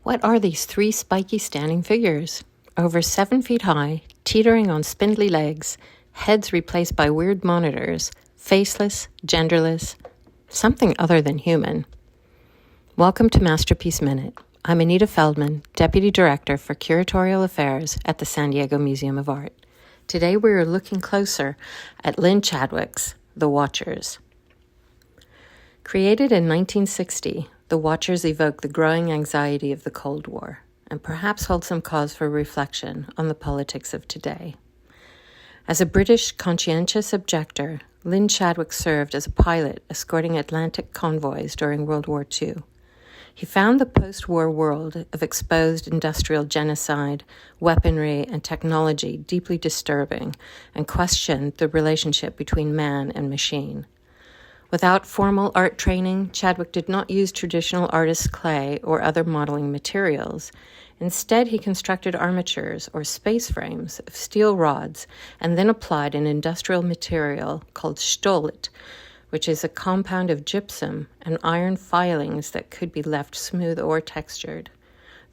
What are these three spiky standing figures? Over 7 feet high, teetering on spindly legs, heads replaced by weird monitors, faceless, genderless, something other than human. Welcome to Masterpiece Minute. I'm Anita Feldman, Deputy Director for Curatorial Affairs at the San Diego Museum of Art. Today we are looking closer at Lynn Chadwick's The Watchers. Created in 1960, The Watchers evoke the growing anxiety of the Cold War and perhaps hold some cause for reflection on the politics of today. As a British conscientious objector, Lynn Chadwick served as a pilot escorting Atlantic convoys during World War II. He found the post-war world of exposed industrial genocide, weaponry, and technology deeply disturbing and questioned the relationship between man and machine. Without formal art training, Chadwick did not use traditional artist's clay or other modeling materials. Instead, he constructed armatures or space frames of steel rods and then applied an industrial material called stollet, which is a compound of gypsum and iron filings that could be left smooth or textured.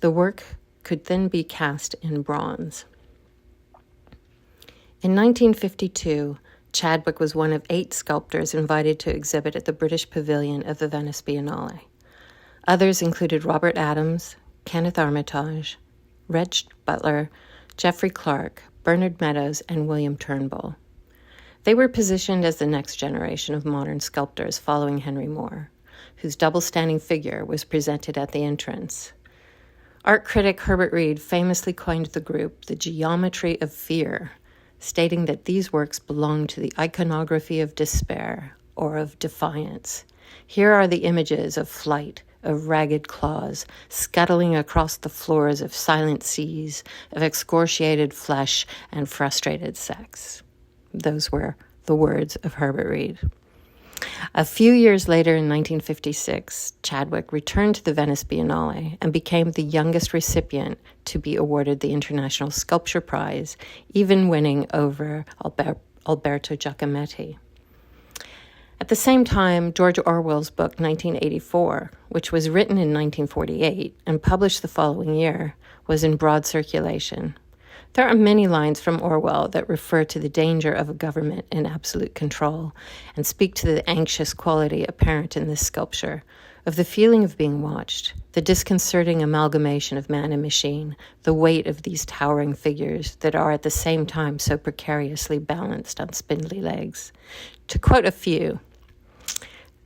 The work could then be cast in bronze. In 1952, Chadwick was one of 8 sculptors invited to exhibit at the British Pavilion of the Venice Biennale. Others included Robert Adams, Kenneth Armitage, Reg Butler, Geoffrey Clark, Bernard Meadows, and William Turnbull. They were positioned as the next generation of modern sculptors following Henry Moore, whose double-standing figure was presented at the entrance. Art critic Herbert Reed famously coined the group the geometry of fear, stating that these works belong to the iconography of despair or of defiance. Here are the images of flight, of ragged claws, scuttling across the floors of silent seas, of excoriated flesh and frustrated sex. Those were the words of Herbert Reed. A few years later, in 1956, Chadwick returned to the Venice Biennale and became the youngest recipient to be awarded the International Sculpture Prize, even winning over Alberto Giacometti. At the same time, George Orwell's book 1984, which was written in 1948 and published the following year, was in broad circulation. There are many lines from Orwell that refer to the danger of a government in absolute control and speak to the anxious quality apparent in this sculpture, of the feeling of being watched, the disconcerting amalgamation of man and machine, the weight of these towering figures that are at the same time so precariously balanced on spindly legs. To quote a few,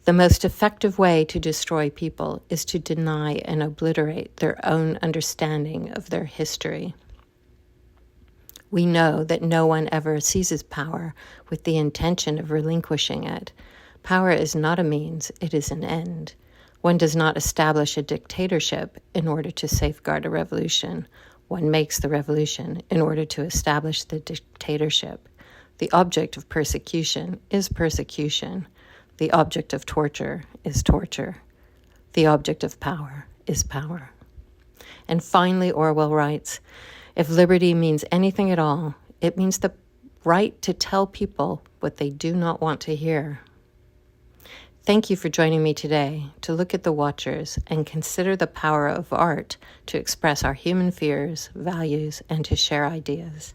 "The most effective way to destroy people is to deny and obliterate their own understanding of their history. We know that no one ever seizes power with the intention of relinquishing it. Power is not a means, it is an end. One does not establish a dictatorship in order to safeguard a revolution. One makes the revolution in order to establish the dictatorship. The object of persecution is persecution. The object of torture is torture. The object of power is power." And finally, Orwell writes, "If liberty means anything at all, it means the right to tell people what they do not want to hear." Thank you for joining me today to look at The Watchers and consider the power of art to express our human fears, values, and to share ideas.